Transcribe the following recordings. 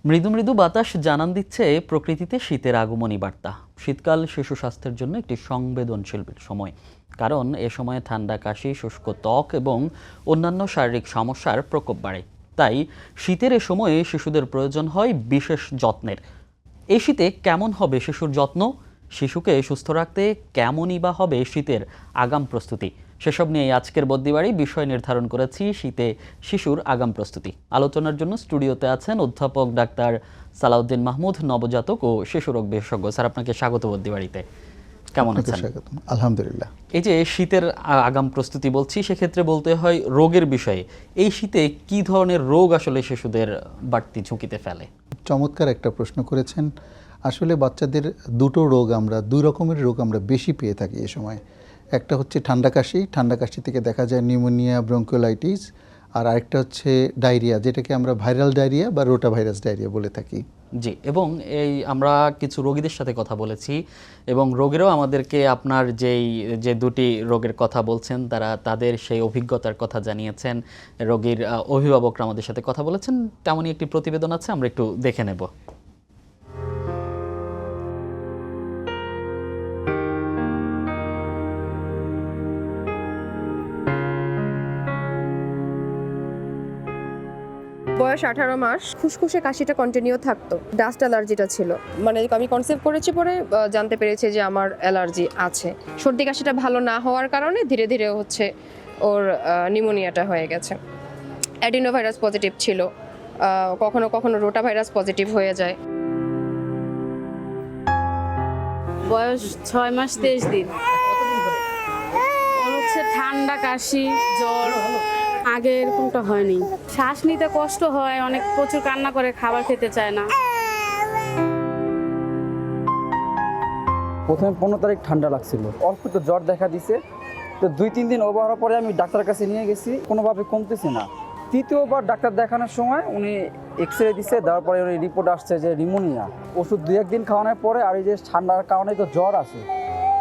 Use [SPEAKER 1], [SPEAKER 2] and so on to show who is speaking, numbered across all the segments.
[SPEAKER 1] মৃদু মৃদু বাতাস জানান দিচ্ছে প্রকৃতিতে শীতের আগমনী বার্তা। শীতকাল শিশু স্বাস্থ্যের জন্য একটি সংবেদনশীল সময়, কারণ এ সময়ে ঠান্ডা, কাশি, শুষ্ক ত্বক এবং অন্যান্য শারীরিক সমস্যার প্রকোপ বাড়ে। তাই শীতের এ সময়ে শিশুদের প্রয়োজন হয় বিশেষ যত্নের। এই শীতে কেমন হবে শিশুর যত্ন? শিশুকে সুস্থ রাখতে কেমনই বা হবে শীতের আগাম প্রস্তুতি? সেসব নিয়ে আজকের বদ্যিবাড়ি বিষয় নির্ধারণ করেছি শীতে শিশুর আগাম প্রস্তুতি। আলোচনার জন্য স্টুডিওতে আছেন অধ্যাপক ডাক্তার সালাউদ্দিন মাহমুদ, নবজাতক ও শিশু রোগ বিশেষজ্ঞ। স্যার, আপনাকে স্বাগত বদ্যিবাড়িতে। কেমন আছেন?
[SPEAKER 2] আলহামদুলিল্লাহ।
[SPEAKER 1] এই যে শীতের আগাম প্রস্তুতি বলছি, সেক্ষেত্রে বলতে হয় রোগের বিষয়ে। এই শীতে কি ধরনের রোগ আসলে শিশুদের বাড়তি ঝুঁকিতে ফেলে?
[SPEAKER 2] চমৎকার একটা প্রশ্ন করেছেন। আসলে বাচ্চাদের দুই রকমের রোগ আমরা বেশি পেয়ে থাকি এ সময়। একটা হচ্ছে ঠান্ডা কাশি থেকে দেখা যায় নিউমোনিয়া, ব্রঙ্কিওলাইটিস, আর আরেকটা হচ্ছে ডায়রিয়া, যেটাকে আমরা ভাইরাল ডায়রিয়া বা রোটা ভাইরাস ডায়রিয়া বলে থাকি।
[SPEAKER 1] জি, এবং আমরা কিছু রোগীদের সাথে কথা বলেছি এবং রোগীরাও আমাদেরকে আপনার যে দুটি রোগের কথা বলছেন তাদের সেই অভিজ্ঞতার কথা জানিয়েছেন। রোগীর অভিভাবকরা আমাদের সাথে কথা বলেছেন। তেমনই একটি প্রতিবেদন আছে, আমরা একটু দেখে নেব।
[SPEAKER 3] বয়স 18 মাস, খুসখুসে কাশিটা কন্টিনিউ থাকতো, ডাস্ট অ্যালার্জিটা ছিল। মানে আমি কনসেপ্ট করেছি, পরে জানতে পেরেছি যে আমার অ্যালার্জি আছে। সর্দি কাশিটা ভালো না হওয়ার কারণে ধীরে ধীরে হচ্ছে ওর নিউমোনিয়াটা হয়ে গেছে। অ্যাডিনোভাইরাস পজিটিভ ছিল, কখনো কখনো রোটা ভাইরাস পজিটিভ হয়ে যায়।
[SPEAKER 4] বয়স 6 মাস 23 দিন। ওর হচ্ছে ঠান্ডা, কাশি, জ্বর। আগে এরকমটা হয়নি। শ্বাস নিতে কষ্ট হয়, অনেক প্রচুর কান্না করে, খাবার খেতে চায় না।
[SPEAKER 5] প্রথমে 15 তারিখ ঠান্ডা লাগছিল, অল্প একটু জ্বর দেখা দিছে। তো 2-3 দিন ওভার হওয়ার পরে আমি ডাক্তারের কাছে নিয়ে গেছি, কোনোভাবে কমতেছে না। তৃতীয়বার ডাক্তার দেখানোর সময় উনি এক্সরে দিচ্ছে, দেওয়ার পরে উনি রিপোর্ট আসছে যে নিউমোনিয়া। ওষুধ 2-1 দিন খাওয়ানোর পরে, আর এই যে ঠান্ডার কারণে তো জ্বর আছে,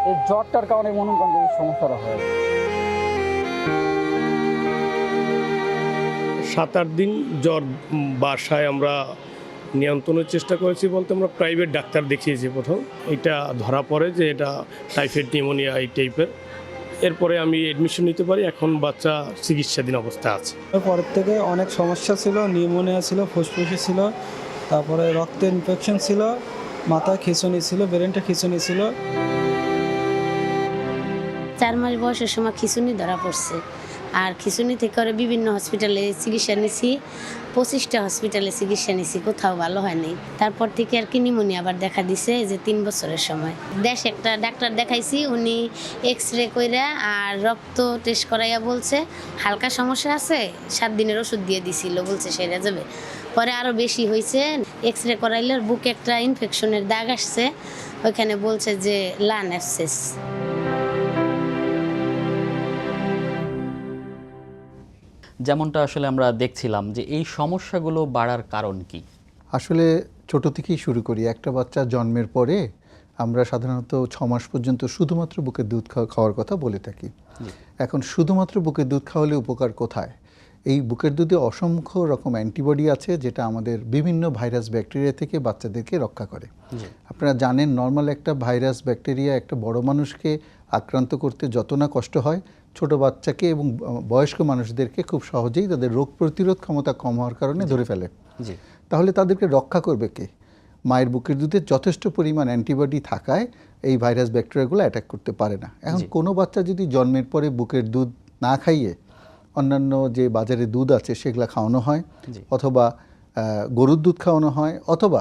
[SPEAKER 5] এই জ্বরটার কারণে মনে করেন এই সমস্যাটা হয়।
[SPEAKER 6] 7-8 দিন জ্বর বাসায় আমরা নিয়ন্ত্রণের চেষ্টা করেছি, বলতে আমরা প্রাইভেট ডাক্তার দেখিয়েছি প্রথম। এটা ধরা পড়ে যে এটা টাইফয়েড নিউমোনিয়া এই টাইপের। এরপরে আমি অ্যাডমিশন নিতে পারি। এখন বাচ্চা চিকিৎসাধীন অবস্থা আছে।
[SPEAKER 7] পরের থেকে অনেক সমস্যা ছিল, নিউমোনিয়া ছিল, ফুসফুসে ছিল, তারপরে রক্তে ইনফেকশন ছিল, মাথায় খিঁচুনি ছিল, ব্রেনটা খিঁচুনি ছিল।
[SPEAKER 8] 4 মাস বয়সের সময় খিঁচুনি ধরা পড়ছে, আর খিঁচুনি থেকে করে বিভিন্ন হসপিটালে চিকিৎসা নিছি, 25টা হসপিটালে চিকিৎসা নিছি, কোথাও ভালো হয়নি। তারপর থেকে আর কি নিউমোনিয়া আবার দেখা দিছে যে 3 বছরের সময়। দেশে একটা ডাক্তার দেখাইছি, উনি এক্সরে কইরা আর রক্ত টেস্ট করাইয়া বলছে হালকা সমস্যা আছে, 7 দিনের ওষুধ দিয়ে দিছিল, বলছে সেরে যাবে। পরে আরও বেশি হয়েছে, এক্সরে করাইলে বুকে একটা ইনফেকশনের দাগ আসছে, ওইখানে বলছে যে লান অ্যাবসেস।
[SPEAKER 1] যেমনটা আসলে আমরা দেখছিলাম যে এই সমস্যাগুলো বাড়ার কারণ কি?
[SPEAKER 2] আসলে ছোট থেকেই শুরু করি। একটা বাচ্চা জন্মের পরে আমরা সাধারণত 6 মাস পর্যন্ত শুধুমাত্র বুকের দুধ খাওয়ার কথা বলে থাকি। এখন শুধুমাত্র বুকের দুধ খাওয়ালে উপকার কোথায়? এই বুকের দুধে অসংখ্য রকম অ্যান্টিবডি আছে, যেটা আমাদের বিভিন্ন ভাইরাস ব্যাকটেরিয়া থেকে বাচ্চাদেরকে রক্ষা করে। আপনারা জানেন, নর্মাল একটা ভাইরাস ব্যাকটেরিয়া একটা বড় মানুষকে আক্রান্ত করতে যত না কষ্ট হয়, ছোট বাচ্চাকে এবং বয়স্ক মানুষদেরকে খুব সহজেই তাদের রোগ প্রতিরোধ ক্ষমতা কম হওয়ার কারণে ধরে ফেলে। তাহলে তাদেরকে রক্ষা করবে কে? মায়ের বুকের দুধে যথেষ্ট পরিমাণ অ্যান্টিবডি থাকায় এই ভাইরাস ব্যাকটেরিয়াগুলো অ্যাটাক করতে পারে না। এখন কোনো বাচ্চা যদি জন্মের পরে বুকের দুধ না খাইয়ে অন্যান্য যে বাজারে দুধ আছে সেগুলো খাওয়ানো হয়, অথবা গরুর দুধ খাওয়ানো হয়, অথবা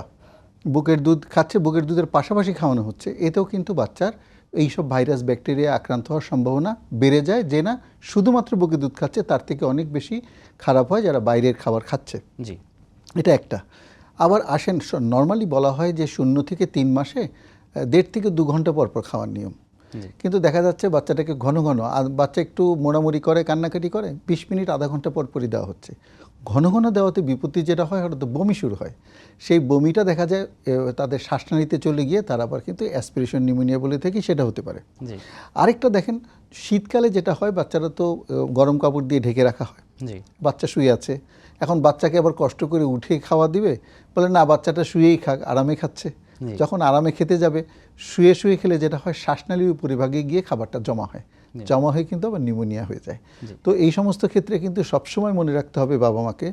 [SPEAKER 2] বুকের দুধ খাচ্ছে, বুকের দুধের পাশাপাশি খাওয়ানো হচ্ছে, এতেও কিন্তু বাচ্চার এইসব ভাইরাস ব্যাকটেরিয়া আক্রান্ত হওয়ার সম্ভাবনা বেড়ে যায়। যে না শুধুমাত্র বুকের দুধ খাচ্ছে, তার থেকে অনেক বেশি খারাপ হয় যারা বাইরের খাবার খাচ্ছে। এটা একটা। আবার আসেন, নর্মালি বলা হয় যে 0 থেকে 3 মাসে 1.5 থেকে 2 ঘন্টা পর পর খাওয়ার নিয়ম। কিন্তু দেখা যাচ্ছে বাচ্চাটাকে ঘন ঘন, বাচ্চা একটু মোড়ামুড়ি করে, কান্নাকাটি করে, 20 মিনিট আধা ঘন্টা পর পরই দেওয়া হচ্ছে। ঘন ঘন দেওয়াতে বিপত্তি যেটা হয়, হয়তো বমি শুরু হয়। সেই বমিটা দেখা যায় তাদের শ্বাসনালীতে চলে গিয়ে তার আবার কিন্তু অ্যাসপিরেশন নিউমোনিয়া বলে থাকি, সেটা হতে পারে। আরেকটা দেখেন, শীতকালে যেটা হয়, বাচ্চারা তো গরম কাপড় দিয়ে ঢেকে রাখা হয়, বাচ্চা শুয়ে আছে, এখন বাচ্চাকে আবার কষ্ট করে উঠে খাওয়া দিবে, বলে না বাচ্চাটা শুয়েই খাক, আরামে খাচ্ছে। যখন আরামে খেতে যাবে, শুয়ে শুয়ে খেলে যেটা হয় শ্বাসনালীর উপরিভাগে গিয়ে খাবারটা জমা হয়, জমা হয়ে কিন্তু আবার নিউমোনিয়া হয়ে যায়। তো এই সমস্ত ক্ষেত্রে কিন্তু সবসময় মনে রাখতে হবে বাবা মাকে,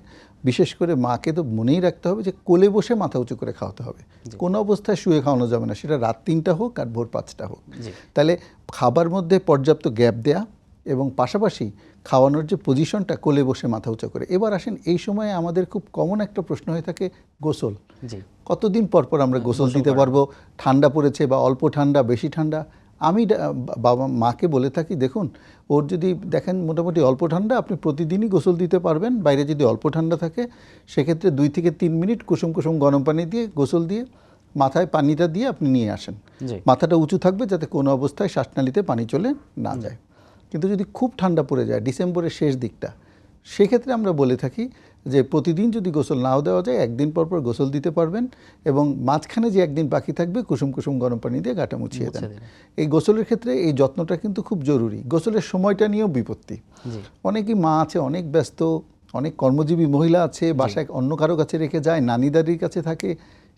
[SPEAKER 2] বিশেষ করে মাকে তো মনেই রাখতে হবে যে কোলে বসে মাথা উঁচু করে খাওয়াতে হবে, কোনো অবস্থায় শুয়ে খাওয়ানো যাবে না, সেটা রাত 3টা হোক আর ভোর 5টা হোক। তাহলে খাবার মধ্যে পর্যাপ্ত গ্যাপ দেয়া এবং পাশাপাশি খাওয়ানোর যে পজিশনটা কোলে বসে মাথা উঁচু করে। এবার আসেন, এই সময়ে আমাদের খুব কমন একটা প্রশ্ন হয়ে থাকে গোসল। কতদিন পর পর আমরা গোসল দিতে পারবো? ঠান্ডা পড়েছে বা অল্প ঠান্ডা, বেশি ঠান্ডা। আমি বাবা মাকে বলে থাকি, দেখুন ওর যদি দেখেন মোটামুটি অল্প ঠান্ডা, আপনি প্রতিদিনই গোসল দিতে পারবেন। বাইরে যদি অল্প ঠান্ডা থাকে সেক্ষেত্রে 2 থেকে 3 মিনিট কুসুম কুসুম গরম পানি দিয়ে গোসল দিয়ে মাথায় পানিটা দিয়ে আপনি নিয়ে আসেন। মাথাটা উঁচু থাকবে যাতে কোনো অবস্থায় শ্বাসনালীতে পানি চলে না যায়। কিন্তু যদি খুব ঠান্ডা পড়ে যায় ডিসেম্বরের শেষ দিকটা, সেক্ষেত্রে আমরা বলে থাকি যে প্রতিদিন যদি গোসল নাও দেওয়া যায়, একদিন পর পর গোসল দিতে পারবেন এবং মাঝখানে যে একদিন বাকি থাকবে কুসুম কুসুম গরম পানি দিয়ে গাটা মুছিয়ে দেন। এই গোসলের ক্ষেত্রে এই যত্নটা কিন্তু খুব জরুরি। গোসলের সময়টা নিয়েও বিপত্তি। অনেকই মা আছে অনেক ব্যস্ত, অনেক কর্মজীবী মহিলা আছে, বাসায় অন্য কারো কাছে রেখে যায়, নানি দাদির কাছে থাকে,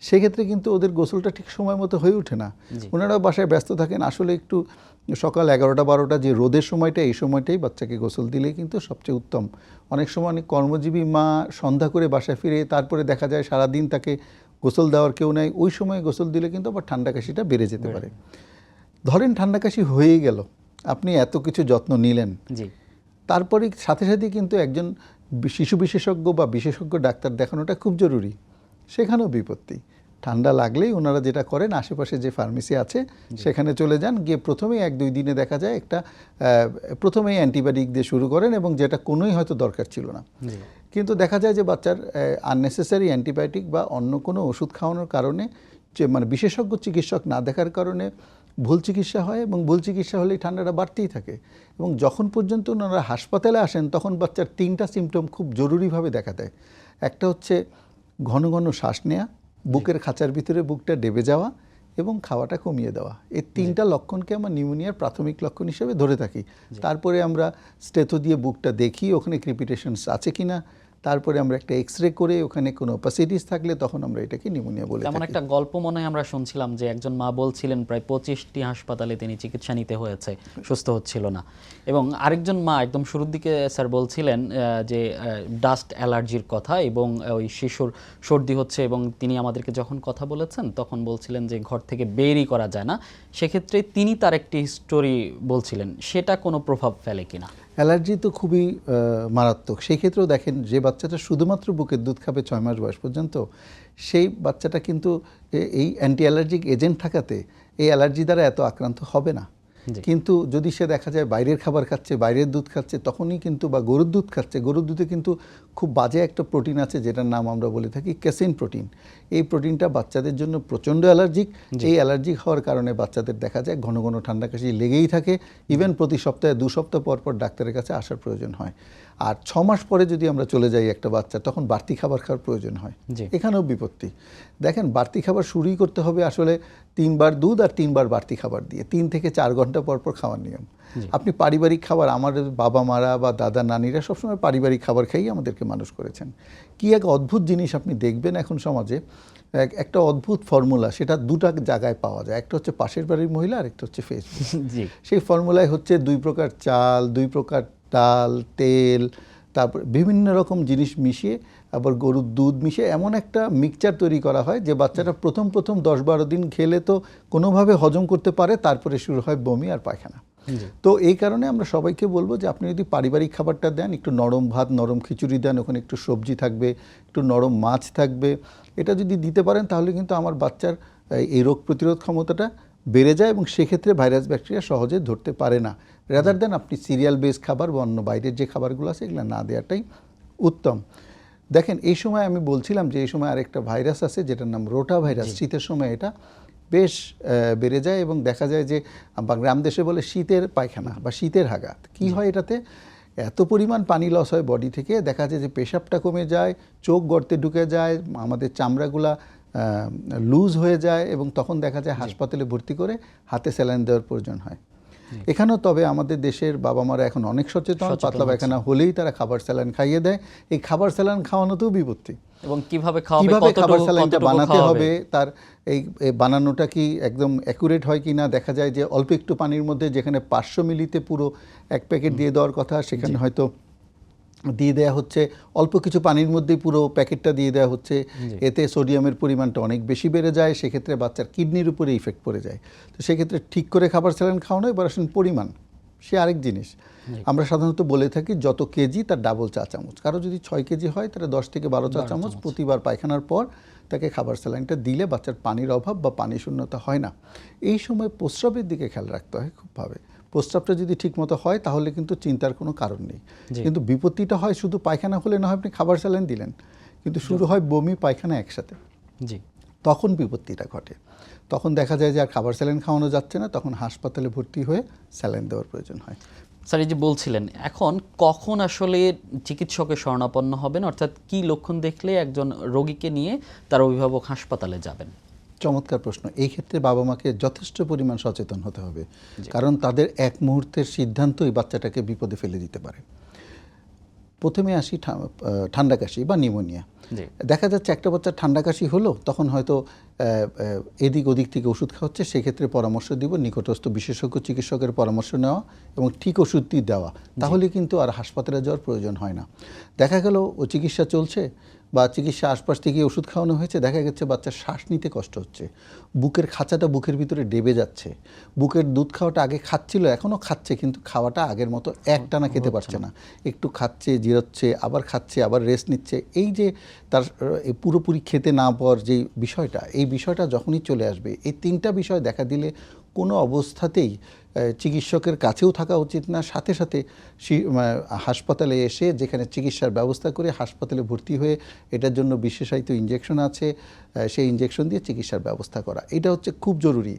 [SPEAKER 2] সেক্ষেত্রে কিন্তু ওদের গোসলটা ঠিক সময় মতো হয়ে ওঠে না। ওনারাও বাসায় ব্যস্ত থাকেন। আসলে একটু সকাল 11টা 12টা যে রোদের সময়টা, এই সময়টাই বাচ্চাকে গোসল দিলেই কিন্তু সবচেয়ে উত্তম। অনেক সময় অনেক কর্মজীবী মা সন্ধ্যা করে বাসায় ফিরে তারপরে দেখা যায় সারাদিন তাকে গোসল দেওয়ার কেউ নাই, ওই সময় গোসল দিলে কিন্তু আবার ঠান্ডা কাশিটা বেড়ে যেতে পারে। ধরেন ঠান্ডা কাশি হয়েই গেল, আপনি এত কিছু যত্ন নিলেন, তারপরে সাথে সাথে কিন্তু একজন শিশু বিশেষজ্ঞ বা বিশেষজ্ঞ ডাক্তার দেখানোটা খুব জরুরি। সেখানেও বিপত্তি। ঠান্ডা লাগলেই ওনারা যেটা করেন, আশেপাশে যে ফার্মেসি আছে সেখানে চলে যান, গিয়ে প্রথমেই 1-2 দিনে দেখা যায় একটা প্রথমেই অ্যান্টিবায়োটিক দিয়ে শুরু করেন এবং যেটা কোনোই হয়তো দরকার ছিল না। কিন্তু দেখা যায় যে বাচ্চার আননেসেসারি অ্যান্টিবায়োটিক বা অন্য কোনো ওষুধ খাওয়ানোর কারণে, যে মানে বিশেষজ্ঞ চিকিৎসক না দেখার কারণে ভুল চিকিৎসা হয় এবং ভুল চিকিৎসা হলেই ঠান্ডাটা বাড়তেই থাকে। এবং যখন পর্যন্ত ওনারা হাসপাতালে আসেন তখন বাচ্চার 3টা সিমটম খুব জরুরিভাবে দেখা দেয়। একটা হচ্ছে ঘন ঘন শ্বাস নেওয়া, বুকের খাঁচার ভিতরে বুকটা ডেবে যাওয়া এবং খাওয়াটা কমিয়ে দেওয়া। এই 3টা লক্ষণকে আমরা নিউমোনিয়ার প্রাথমিক লক্ষণ হিসেবে ধরে থাকি। তারপরে আমরা স্টেথো দিয়ে বুকটা দেখি ওখানে ক্রিপিটেশনস আছে কিনা, তারপরে আমরা একটা এক্সরে করে ওখানে কোনো অপাসিটিস থাকলে তখন আমরা এটাকে নিউমোনিয়া বলে থাকি।
[SPEAKER 1] তেমন একটা গল্প মনে হয় আমরা শুনছিলাম যে একজন মা বলছিলেন প্রায় 25টি হাসপাতালে তিনি চিকিৎসা নিতে হয়েছে, সুস্থ হচ্ছিল না। এবং আরেকজন মা একদম শুরুর দিকে স্যার বলছিলেন যে ডাস্ট অ্যালার্জির কথা এবং ওই শিশুর সর্দি হচ্ছে, এবং তিনি আমাদেরকে যখন কথা বলেছেন তখন বলছিলেন যে ঘর থেকে বেরই করা যায় না। সেক্ষেত্রে তিনি তার একটি স্টোরি বলছিলেন, সেটা কোনো প্রভাব ফেলে কিনা?
[SPEAKER 2] অ্যালার্জি তো খুবই মারাত্মক। সেই ক্ষেত্রেও দেখেন যে বাচ্চাটা শুধুমাত্র বুকের দুধ খাবে 6 মাস বয়স পর্যন্ত, সেই বাচ্চাটা কিন্তু এই অ্যান্টি অ্যালার্জিক এজেন্ট থাকাতে এই অ্যালার্জি দ্বারা এত আক্রান্ত হবে না। কিন্তু যদি সে দেখা যায় বাইরের খাবার খাচ্ছে, বাইরের দুধ খাচ্ছে, তখনই কিন্তু, বা গরুর দুধ খাচ্ছে, গরুর দুধে কিন্তু খুব বাজে একটা প্রোটিন আছে যেটার নাম আমরা বলে থাকি ক্যাসিন প্রোটিন। এই প্রোটিনটা বাচ্চাদের জন্য প্রচণ্ড অ্যালার্জিক। এই অ্যালার্জিক হওয়ার কারণে বাচ্চাদের দেখা যায় ঘন ঘন ঠান্ডা কাশি লেগেই থাকে। ইভেন প্রতি সপ্তাহে 2 সপ্তাহ পর পর ডাক্তারের কাছে আসার প্রয়োজন হয়। আর 6 মাস পরে যদি আমরা চলে যাই একটা বাচ্চা, তখন বাড়তি খাবার খাওয়ার প্রয়োজন হয়। এখানেও বিপত্তি। দেখেন, বাড়তি খাবার শুরুই করতে হবে আসলে 3 বার দুধ আর 3 বার বাড়তি খাবার দিয়ে, 3 থেকে 4 ঘন্টা পর পর খাওয়ার নিয়ম। আপনি পারিবারিক খাবার, আমাদের বাবা মারা বা দাদা নানিরা সবসময় পারিবারিক খাবার খাইয়ে আমাদেরকে মানুষ করেছেন। কি এক অদ্ভুত জিনিস আপনি দেখবেন এখন সমাজে, একটা অদ্ভুত ফর্মুলা, সেটা 2টা জায়গায় পাওয়া যায়। একটা হচ্ছে পাশের বাড়ির মহিলা আর একটা হচ্ছে ফেসবুক। সেই ফর্মুলায় হচ্ছে 2 প্রকার চাল, 2 প্রকার ডাল, তেল, তারপর বিভিন্ন রকম জিনিস মিশিয়ে, আবার গরুর দুধ মিশিয়ে এমন একটা মিক্সচার তৈরি করা হয় যে বাচ্চাটা প্রথম 10-12 দিন খেলে তো কোনোভাবে হজম করতে পারে, তারপরে শুরু হয় বমি আর পায়খানা। তো এই কারণে আমরা সবাইকে বলবো যে আপনি যদি পারিবারিক খাবারটা দেন, একটু নরম ভাত, নরম খিচুড়ি দেন, ওখানে একটু সবজি থাকবে, একটু নরম মাছ থাকবে, এটা যদি দিতে পারেন তাহলে কিন্তু আমার বাচ্চার এই রোগ প্রতিরোধ ক্ষমতাটা বেড়ে যায় এবং সেক্ষেত্রে ভাইরাস ব্যাকটেরিয়া সহজে ধরতে পারে না। রাদার দেন আপনি সিরিয়াল বেস খাবার বা অন্য বাইরের যে খাবারগুলো আছে এগুলো না দেওয়াটাই উত্তম। দেখেন, এই সময় আমি বলছিলাম যে এই সময় আরেকটা ভাইরাস আছে যেটার নাম রোটা ভাইরাস। শীতের সময় এটা বেশ বেড়ে যায় এবং দেখা যায় যে গ্রাম দেশে বলে শীতের পায়খানা বা শীতের হাগা। কি হয় এটাতে? এত পরিমাণ পানি লস হয় বডি থেকে, দেখা যায় যে পেশাবটা কমে যায়, চোখ গর্তে ঢুকে যায়, আমাদের চামড়াগুলা লুজ হয়ে যায় এবং তখন দেখা যায় হাসপাতালে ভর্তি করে হাতে স্যালাইন দেওয়ার প্রয়োজন হয়। এখানেও তবে আমাদের দেশের বাবা মারা এখন অনেক সচেতন, পাতলা পায়খানা হলেই তারা খাবার স্যালাইন খাইয়ে দেয়। এই খাবার স্যালাইন খাওয়ানোতেও বিপত্তি,
[SPEAKER 1] এবং কিভাবে খাওয়াবে,
[SPEAKER 2] কিভাবে খাবার
[SPEAKER 1] কতটুকু
[SPEAKER 2] স্যালাইনটা
[SPEAKER 1] কতটুকু
[SPEAKER 2] বানাতে
[SPEAKER 1] খাওয়াবে।
[SPEAKER 2] হবে, তার এই বানানোটা কি একদম অ্যাকুরেট হয় কি না। দেখা যায় যে অল্প একটু পানির মধ্যে যেখানে 500 মিলিতে পুরো এক প্যাকেট দিয়ে দেওয়ার কথা, সেখানে হয়তো দিয়ে দেওয়া হচ্ছে অল্প কিছু পানির মধ্যেই পুরো প্যাকেটটা দিয়ে দেওয়া হচ্ছে। এতে সোডিয়ামের পরিমাণটা অনেক বেশি বেড়ে যায়, সেক্ষেত্রে বাচ্চার কিডনির উপরে ইফেক্ট পড়ে যায়। তো সেক্ষেত্রে ঠিক করে খাবার স্যালাইন খাওয়ানো, এবার আসেন পরিমাণ, সে আরেক জিনিস। আমরা সাধারণত বলে থাকি যত কেজি তার ডাবল চা চামচ। কারো যদি 6 কেজি হয় তাহলে 10 থেকে 12 চা চামচ প্রতিবার পায়খানার পর তাকে খাবার স্যালাইনটা দিলে বাচ্চার পানির অভাব বা পানি শূন্যতা হয় না। এই সময় প্রস্রাবের দিকে খেয়াল রাখতে হয় খুবভাবে। প্রস্রাবটা যদি ঠিকমতো হয় তাহলে কিন্তু চিন্তার কোনো কারণ নেই। কিন্তু বিপত্তিটা হয় শুধু পায়খানা হলে না হয় আপনি খাবার স্যালাইন দিলেন, কিন্তু শুরু হয় বমি পায়খানা একসাথে,
[SPEAKER 1] জি,
[SPEAKER 2] তখন বিপত্তিটা ঘটে। তখন দেখা যায় যে আর খাবার স্যালাইন খাওয়ানো যাচ্ছে না, তখন হাসপাতালে ভর্তি হয়ে স্যালাইন দেওয়ার প্রয়োজন হয়।
[SPEAKER 1] স্যার এই যে বলছিলেন, এখন কখন আসলে চিকিৎসকের শরণাপন্ন হবেন, অর্থাৎ কি লক্ষণ দেখলে একজন রোগীকে নিয়ে তার অভিভাবক হাসপাতালে যাবেন?
[SPEAKER 2] চমৎকার প্রশ্ন। এই ক্ষেত্রে বাবা মাকে যথেষ্ট পরিমাণ সচেতন হতে হবে, কারণ তাদের এক মুহূর্তের সিদ্ধান্তই বাচ্চাটাকে বিপদে ফেলে দিতে পারে। প্রথমে আসি ঠান্ডা কাশি বা নিউমোনিয়া। দেখা যাচ্ছে একটা বাচ্চার ঠান্ডা কাশি হলো, তখন হয়তো এদিক ওদিক থেকে ওষুধ খাওয়াচ্ছে, সেক্ষেত্রে পরামর্শ দিব নিকটস্থ বিশেষজ্ঞ চিকিৎসকের পরামর্শ নেওয়া এবং ঠিক ওষুধটি দেওয়া, তাহলে কিন্তু আর হাসপাতালে যাওয়ার প্রয়োজন হয় না। দেখা গেল ও চিকিৎসা চলছে বা চিকিৎসা আশপাশ থেকে ওষুধ খাওয়ানো হয়েছে, দেখা গেছে বাচ্চার শ্বাস নিতে কষ্ট হচ্ছে, বুকের খাঁচাটা বুকের ভিতরে ডেবে যাচ্ছে, বুকের দুধ খাওয়াটা আগে খাচ্ছিল এখনও খাচ্ছে, কিন্তু খাওয়াটা আগের মতো একটানা খেতে পারছে না, একটু খাচ্ছে, জিরাচ্ছে, আবার খাচ্ছে, আবার রেস্ট নিচ্ছে। এই যে তার পুরোপুরি খেতে না পাওয়ার যে বিষয়টা, এই বিষয়টা যখনই চলে আসবে, এই 3টা বিষয় দেখা দিলে কোনো অবস্থাতেই চিকিৎসকের কাছেও থাকা উচিত না। সাথে সাথে হাসপাতালে এসে যেখানে চিকিৎসার ব্যবস্থা করে হাসপাতালে ভর্তি হয়ে এটার জন্য বিশেষায়িত ইনজেকশন আছে, সেই ইনজেকশন দিয়ে চিকিৎসার ব্যবস্থা করা, এটা হচ্ছে খুব জরুরি।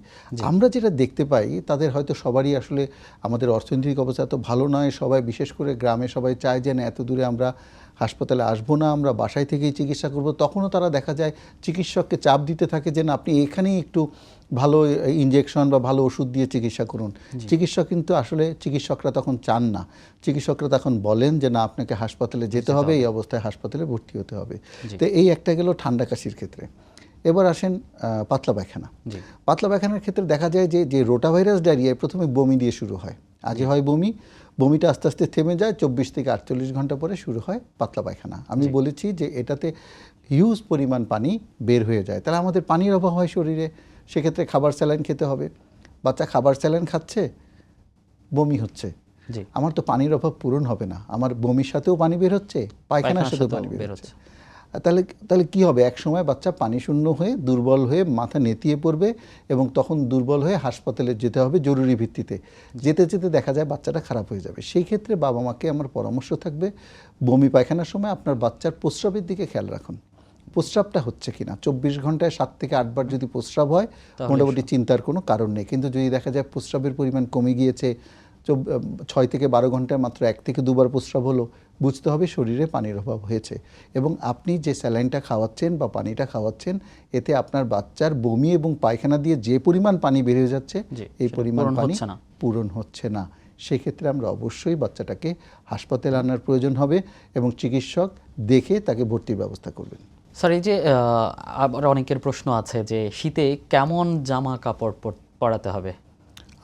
[SPEAKER 2] আমরা যেটা দেখতে পাই, তাদের হয়তো সবারই আসলে আমাদের অর্থনৈতিক অবস্থা এত ভালো নয়, সবাই বিশেষ করে গ্রামে সবাই চায় যে না এত দূরে আমরা হাসপাতালে আসবো না, আমরা বাসায় থেকেই চিকিৎসা করব। তখনও তারা দেখা যায় চিকিৎসককে চাপ দিতে থাকে যে না আপনি এখানেই একটু ভালো ইনজেকশন বা ভালো ওষুধ দিয়ে চিকিৎসা করুন। চিকিৎসক কিন্তু আসলে চিকিৎসকরা তখন চান না, চিকিৎসকরা তখন বলেন যে না আপনাকে হাসপাতালে যেতে হবে, এই অবস্থায় হাসপাতালে ভর্তি হতে হবে। তো এই একটা গেল ঠান্ডা কাশির ক্ষেত্রে। এবার আসেন পাতলা পায়খানা। পাতলা পায়খানার ক্ষেত্রে দেখা যায় যে রোটাভাইরাস ডায়রিয়ায় প্রথমে বমি দিয়ে শুরু হয়, আগে হয় বমিটা আস্তে আস্তে থেমে যায়, 24 থেকে 48 ঘন্টা পরে শুরু হয় পাতলা পায়খানা। আমি বলেছি যে এটাতে হিউজ পরিমাণ পানি বের হয়ে যায়, তাহলে আমাদের পানির অভাব হয় শরীরে, সেক্ষেত্রে খাবার স্যালাইন খেতে হবে। বাচ্চা খাবার স্যালাইন খাচ্ছে, বমি হচ্ছে, আমার তো পানির অভাব পূরণ হবে না, আমার বমির সাথেও পানি বের হচ্ছে, পায়খানার সাথেও পানি বের হচ্ছে। তাহলে কি হবে, এক সময় বাচ্চা পানি শূন্য হয়ে দুর্বল হয়ে মাথা নেতিয়ে পড়বে এবং তখন দুর্বল হয়ে হাসপাতালে যেতে হবে জরুরি ভিত্তিতে। যেতে যেতে দেখা যায় বাচ্চাটা খারাপ হয়ে যাবে। সেই ক্ষেত্রে বাবা মাকে আমার পরামর্শ থাকবে, বমি পায়খানার সময় আপনার বাচ্চার প্রস্রাবের দিকে খেয়াল রাখুন, প্রস্রাবটা হচ্ছে কিনা। 24 ঘন্টায় 7 থেকে 8 বার যদি প্রস্রাব হয় মোটামুটি চিন্তার কোনো কারণ নেই। কিন্তু যদি দেখা যায় প্রস্রাবের পরিমাণ কমে গিয়েছে, 6 থেকে 12 ঘন্টায় মাত্র 1 থেকে 2 বার প্রস্রাব হলো, বুঝতে হবে শরীরে পানির অভাব হয়েছে। এবং আপনি যে স্যালাইনটা খাওয়াচ্ছেন বা পানিটা খাওয়াচ্ছেন, এতে আপনার বাচ্চার বমি এবং পায়খানা দিয়ে যে পরিমাণ পানি বের হয়ে যাচ্ছে, এই পরিমাণ পানি পূরণ হচ্ছে না। সেক্ষেত্রে আমরা অবশ্যই বাচ্চাটাকে হাসপাতালে আনার প্রয়োজন হবে এবং চিকিৎসক দেখে তাকে ভর্তির ব্যবস্থা করবেন।
[SPEAKER 1] স্যার এই যে আবার অনেকের প্রশ্ন আছে যে শীতে কেমন জামা কাপড় পরাতে হবে?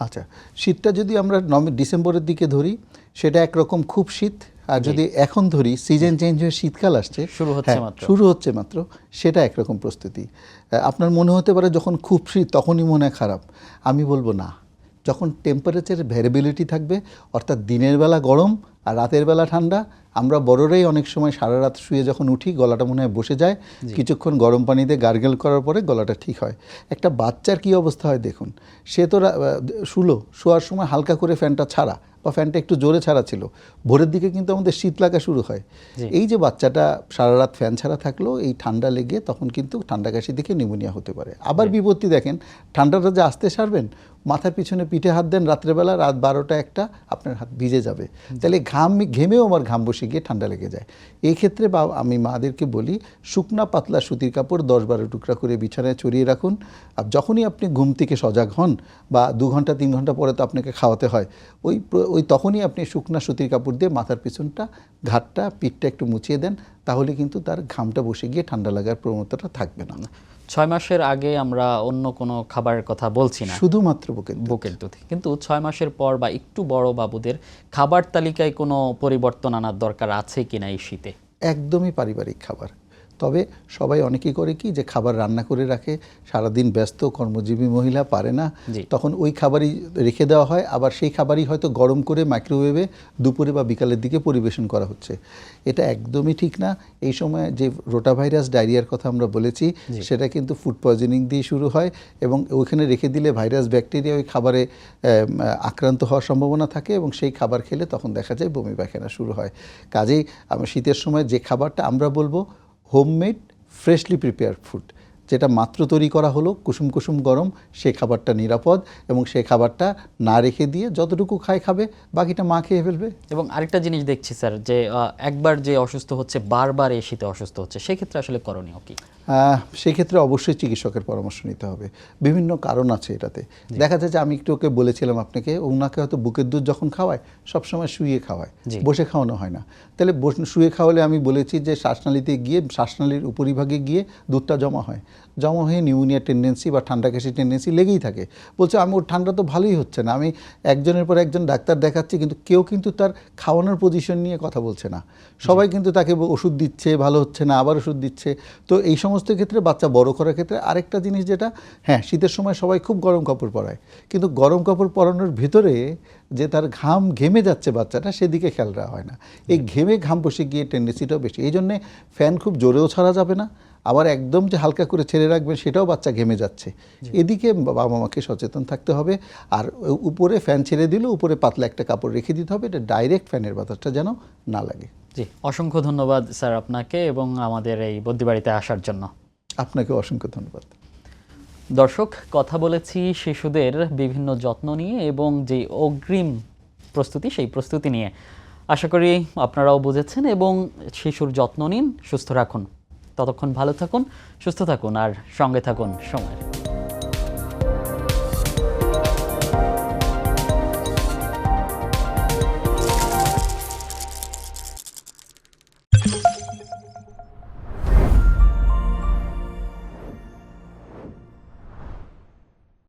[SPEAKER 2] আচ্ছা, শীতটা যদি আমরা ডিসেম্বরের দিকে ধরি সেটা একরকম খুব শীত, আর যদি এখন ধরি সিজন চেঞ্জ হয়ে শীতকাল আসছে, শুরু হচ্ছে মাত্র, সেটা একরকম প্রস্তুতি। আপনার মনে হতে পারে যখন খুব শীত তখনই মনে হয় খারাপ, আমি বলবো না। যখন টেম্পারেচার ভ্যারিয়েবিলিটি থাকবে, অর্থাৎ দিনের বেলা গরম আর রাতের বেলা ঠান্ডা, আমরা বড়রাই অনেক সময় সারা রাত শুয়ে যখন উঠি গলাটা মনে হয় বসে যায়, কিছুক্ষণ গরম পানিতে গার্গেল করার পরে গলাটা ঠিক হয়। একটা বাচ্চার কি অবস্থা হয় দেখুন, সে তো শোয়ার সময় হালকা করে ফ্যানটা ছাড়া বা ফ্যানটা একটু জোরে ছাড়া ছিল, ভোরের দিকে কিন্তু আমাদের শীত লাগা শুরু হয়। এই যে বাচ্চাটা সারা রাত ফ্যান ছাড়া থাকলো, এই ঠান্ডা লেগে তখন কিন্তু ঠান্ডা কাশি থেকে নিউমোনিয়া হতে পারে। আবার বিপত্তি দেখেন, ঠান্ডাটা যে আসতে সারবেন মাথার পিছনে পিঠে হাত দেন রাত্রেবেলা, রাত 12টা 1টা আপনার হাত ভিজে যাবে। তাহলে ঘেমেও আমার ঘাম বসে গিয়ে ঠান্ডা লেগে যায়। এই ক্ষেত্রে আমি মাদেরকে বলি শুকনা পাতলা সুতির কাপড় 10-12 টুকরা করে বিছানায় ছড়িয়ে রাখুন। আর যখনই আপনি ঘুম থেকে সজাগ হন বা 2 ঘন্টা 3 ঘন্টা পরে তো আপনাকে খাওয়াতে হয়, ওই তখনই আপনি শুকনা সুতির কাপড় দিয়ে মাথার পিছনটা, ঘাটটা, পিঠটা একটু মুছিয়ে দেন, তাহলে কিন্তু তার ঘামটা বসে গিয়ে ঠান্ডা লাগার প্রবণতাটা থাকবে না।
[SPEAKER 1] 6 মাসের আগে আমরা অন্য কোনো খাবারের কথা বলছি না,
[SPEAKER 2] শুধুমাত্র
[SPEAKER 1] বুকের দুধ। কিন্তু 6 মাসের পর বা একটু বড় বাবুদের খাবার তালিকায় কোনো পরিবর্তন আনার দরকার আছে কিনা এই শীতে?
[SPEAKER 2] একদমই পারিবারিক খাবার। তবে সবাই অনেকেই করে কি যে খাবার রান্না করে রাখে, সারাদিন ব্যস্ত কর্মজীবী মহিলা পারে না,
[SPEAKER 1] জি।
[SPEAKER 2] তখন ওই খাবারই রেখে দেওয়া হয়, আবার সেই খাবারই হয়তো গরম করে মাইক্রোওয়েভে দুপুরে বা বিকালের দিকে পরিবেশন করা হচ্ছে। এটা একদমই ঠিক না। এই সময় যে রোটাভাইরাস ডায়রিয়ার কথা আমরা বলেছি, সেটা কিন্তু ফুড পয়জনিং দিয়ে শুরু হয় এবং ওইখানে রেখে দিলে ভাইরাস ব্যাকটেরিয়া ওই খাবারে আক্রান্ত হওয়ার সম্ভাবনা থাকে এবং সেই খাবার খেলে তখন দেখা যায় বমি পায়খানা শুরু হয়। কাজেই শীতের সময় যে খাবারটা আমরা বলবো হোমমেড ফ্রেশলি প্রিপেয়ার্ড ফুড, যেটা মাত্র তৈরি করা হলো কুসুম কুসুম গরম, সেই খাবারটা নিরাপদ এবং সেই খাবারটা না রেখে দিয়ে যতটুকু খাবে বাকিটা মা খেয়ে ফেলবে।
[SPEAKER 1] এবং আরেকটা জিনিস দেখছি স্যার, যে একবার যে অসুস্থ হচ্ছে বারবার এই শীতে অসুস্থ হচ্ছে, সেক্ষেত্রে আসলে করণীয় কি?
[SPEAKER 2] সেক্ষেত্রে অবশ্যই চিকিৎসকের পরামর্শ নিতে হবে। বিভিন্ন কারণ আছে এটাতে। দেখা যায় যে আমি একটু ওকে বলেছিলাম আপনাকে, ওনাকে হয়তো বুকের দুধ যখন খাওয়ায় সবসময় শুয়ে খাওয়ায়, বসে খাওয়ানো হয় না। তাহলে শুয়ে খাওয়ালে আমি বলেছি যে শ্বাসনালীতে গিয়ে, শ্বাসনালীর উপরিভাগে গিয়ে দুধটা জমা হয়ে নিউমোনিয়া টেন্ডেন্সি বা ঠান্ডা কাশি টেন্ডেন্সি লেগেই থাকে। বলছে আমি ওর ঠান্ডা তো ভালোই হচ্ছে না, আমি একজনের পর একজন ডাক্তার দেখাচ্ছি, কিন্তু কেউ কিন্তু তার খাওয়ানোর পজিশন নিয়ে কথা বলছে না। সবাই কিন্তু তাকে ওষুধ দিচ্ছে, ভালো হচ্ছে না, আবার ওষুধ দিচ্ছে। তো এই সমস্ত ক্ষেত্রে বাচ্চা বড় করার ক্ষেত্রে আরেকটা জিনিস যেটা, হ্যাঁ শীতের সময় সবাই খুব গরম কাপড় পরায়, কিন্তু গরম কাপড় পরানোর ভিতরে যে তার ঘেমে যাচ্ছে বাচ্চাটা, সেদিকে খেয়াল রাখা হয় না। এই ঘাম বসে গিয়ে টেন্ডেন্সিটাও বেশি। এই জন্যে ফ্যান খুব জোরেও ছাড়া যাবে না, আবার একদম যে হালকা করে ছেড়ে রাখবেন সেটাও বাচ্চা ঘেমে যাচ্ছে। এদিকে বাবা মাকে সচেতন থাকতে হবে। আর উপরে ফ্যান ছেড়ে দিলে উপরে পাতলা একটা কাপড় রেখে দিতে হবে, এটা ডাইরেক্ট ফ্যানের বাতাসটা যেন না লাগে।
[SPEAKER 1] জি, অসংখ্য ধন্যবাদ স্যার আপনাকে এবং আমাদের এই বদ্যিবাড়িতে আসার জন্য।
[SPEAKER 2] আপনাকে অসংখ্য ধন্যবাদ।
[SPEAKER 1] দর্শক, কথা বলেছি শিশুদের বিভিন্ন যত্ন নিয়ে এবং যে অগ্রিম প্রস্তুতি, সেই প্রস্তুতি নিয়ে। আশা করি আপনারাও বুঝেছেন এবং শিশুর যত্ন নিন, সুস্থ রাখুন। ততক্ষণ ভালো থাকুন, সুস্থ থাকুন আর সঙ্গে থাকুন সময়ের।